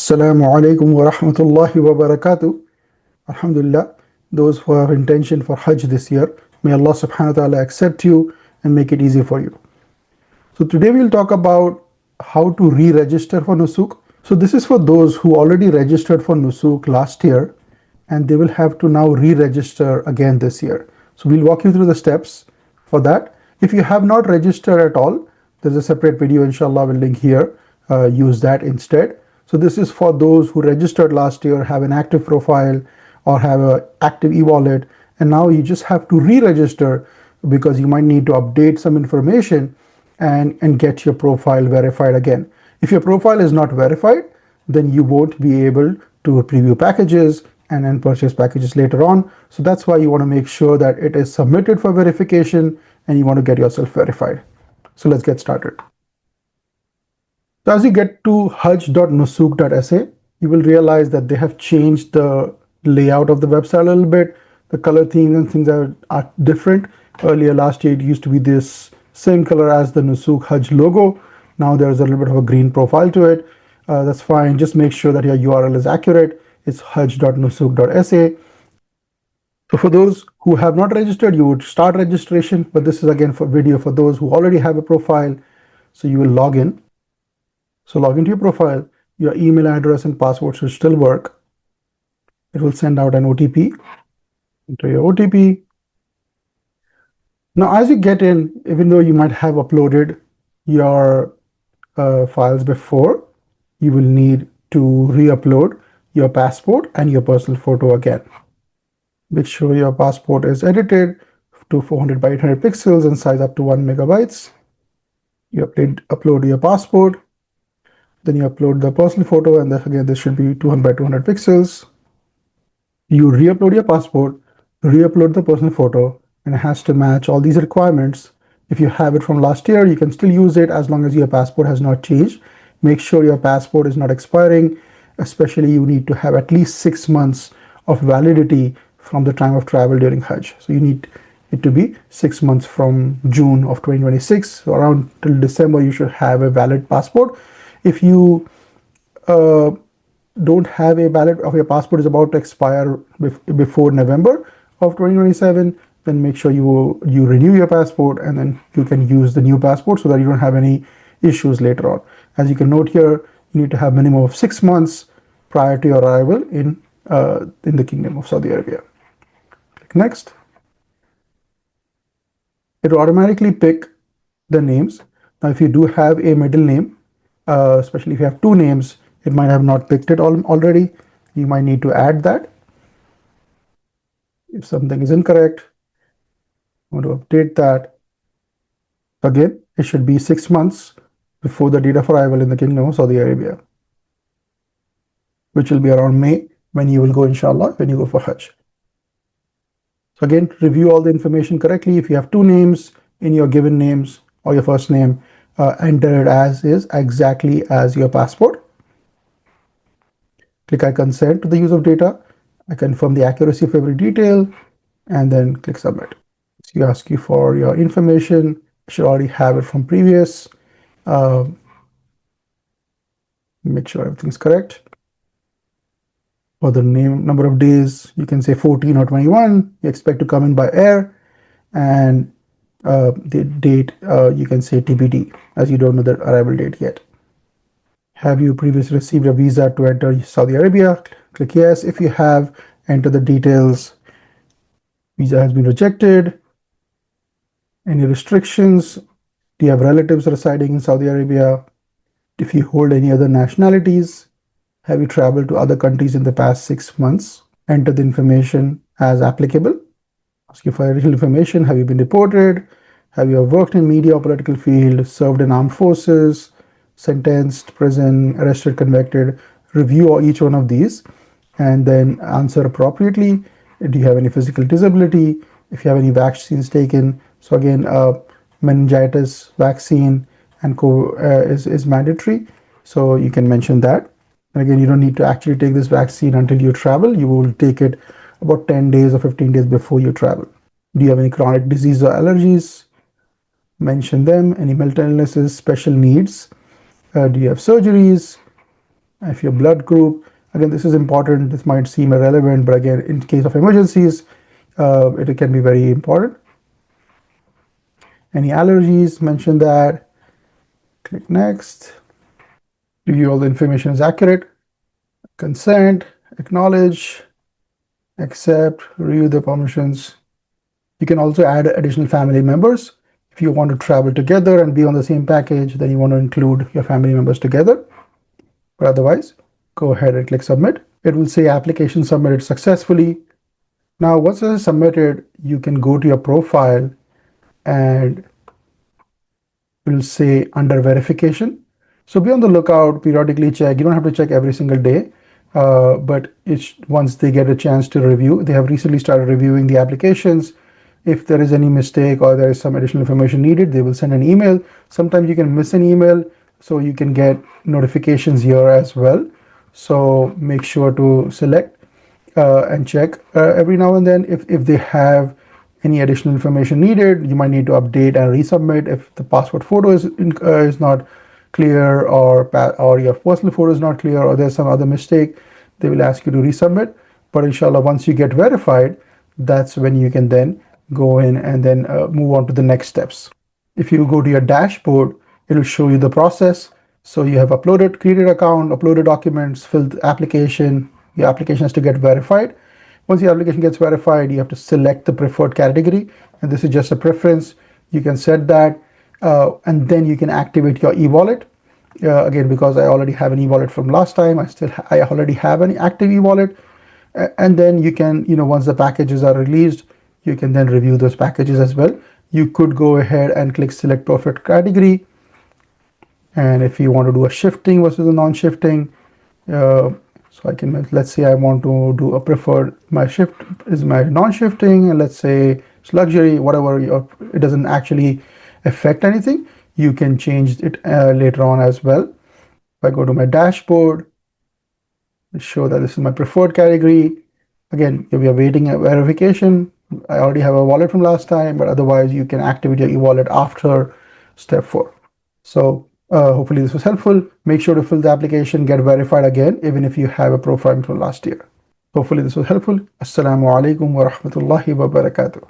Assalamu alaikum wa rahmatullahi wa barakatuh. Alhamdulillah, those who have intention for Hajj this year, may Allah subhanahu wa ta'ala accept you and make it easy for you. So today we'll talk about how to re-register for Nusuk. So this is for those who already registered for Nusuk last year and they will have to now re-register again this year. So we'll walk you through the steps for that. If you have not registered at all, there's a separate video, inshallah, we'll link here. Use that instead. So this is for those who registered last year, have an active profile or have an active e-wallet, and now you just have to re-register because you might need to update some information and get your profile verified again. If your profile is not verified, then you won't be able to preview packages and then purchase packages later on. So that's why you want to make sure that it is submitted for verification and you want to get yourself verified. So let's get started. So as you get to hajj.nusuk.sa, you will realize that they have changed the layout of the website a little bit. The color themes and things are different. Earlier last year, it used to be this same color as the Nusuk Hajj logo. Now there's a little bit of a green profile to it. That's fine. Just make sure that your URL is accurate. It's hajj.nusuk.sa. So for those who have not registered, you would start registration, but this is again for video for those who already have a profile. So you will log in. So log into your profile, your email address and password should still work. It will send out an OTP. Enter your OTP. Now, as you get in, even though you might have uploaded your files before, you will need to re-upload your passport and your personal photo again. Make sure your passport is edited to 400 by 800 pixels and size up to 1 megabytes. You upload your passport. Then you upload the personal photo, and again, this should be 200 by 200 pixels. You re-upload your passport, re-upload the personal photo, and it has to match all these requirements. If you have it from last year, you can still use it as long as your passport has not changed. Make sure your passport is not expiring, especially you need to have at least 6 months of validity from the time of travel during Hajj. So you need it to be 6 months from June of 2026. So around till December, you should have a valid passport. If you don't have a valid, or your passport is about to expire before November of 2027, then make sure you renew your passport and then you can use the new passport so that you don't have any issues later on. As you can note here, you need to have minimum of 6 months prior to your arrival in the Kingdom of Saudi Arabia. Click next. It will automatically pick the names. Now, if you do have a middle name, especially if you have two names, it might have not picked it already. You might need to add that. If something is incorrect, I'm going to update that. Again, it should be 6 months before the date of arrival in the Kingdom of Saudi Arabia, which will be around May when you will go, inshallah, when you go for Hajj. So again, review all the information correctly. If you have two names in your given names or your first name, enter it as is, exactly as your passport. Click I consent to the use of data. I confirm the accuracy of every detail, and then click submit. So you ask you for your information. You should already have it from previous. Make sure everything's correct. For the number of days, you can say 14 or 21. You expect to come in by air, and the date, you can say TBD, as you don't know the arrival date yet. Have you previously received a visa to enter Saudi Arabia? Click yes. If you have, enter the details. Visa has been rejected. Any restrictions? Do you have relatives residing in Saudi Arabia? If you hold any other nationalities? Have you traveled to other countries in the past 6 months? Enter the information as applicable. Ask you for additional information. Have you been deported? Have you worked in media or political field? Served in armed forces? Sentenced, prison, arrested, convicted? Review each one of these and then answer appropriately. Do you have any physical disability? If you have any vaccines taken? So again, meningitis vaccine and is mandatory. So you can mention that. And again, you don't need to actually take this vaccine until you travel. You will take it about 10 days or 15 days before you travel. Do you have any chronic disease or allergies? Mention them. Any mental illnesses, special needs? Do you have surgeries? If your blood group, again, this is important. This might seem irrelevant, but again, in case of emergencies, it can be very important. Any allergies, mention that. Click next. Review all the information is accurate. Consent, acknowledge, accept, review the permissions. You can also add additional family members. If you want to travel together and be on the same package, then you want to include your family members together. But otherwise, go ahead and click submit. It will say application submitted successfully. Now, once it is submitted, you can go to your profile and it will say under verification. So be on the lookout, periodically check. You don't have to check every single day, but once they get a chance to review, they have recently started reviewing the applications. If there is any mistake or there is some additional information needed, they will send an email. Sometimes you can miss an email, so you can get notifications here as well. So make sure to select and check every now and then if they have any additional information needed. You might need to update and resubmit if the passport photo is not clear, or your personal photo is not clear, or there's some other mistake. They will ask you to resubmit. But inshallah, once you get verified, that's when you can then go in and then move on to the next steps. If you go to your dashboard, it will show you the process. So you have uploaded, created account, uploaded documents, filled the application. Your application has to get verified. Once your application gets verified, you have to select the preferred category, and this is just a preference. You can set that, and then you can activate your e-wallet. Again, because I already have an e-wallet from last time, I already have an active e-wallet, and then you can, once the packages are released, you can then review those packages as well. You could go ahead and click select preferred category, and if you want to do a shifting versus a non-shifting, so I can, let's say I want to do a preferred, my shift is my non-shifting, and let's say it's luxury, whatever, it doesn't actually affect anything. You can change it later on as well. If I go to my dashboard, it show that this is my preferred category. Again, if you're waiting a verification, I already have a wallet from last time, but otherwise you can activate your e-wallet after step 4. So hopefully this was helpful. Make sure to fill the application, get verified again, even if you have a profile from last year. Hopefully this was helpful. Assalamu alaikum wa rahmatullahi wa barakatuh.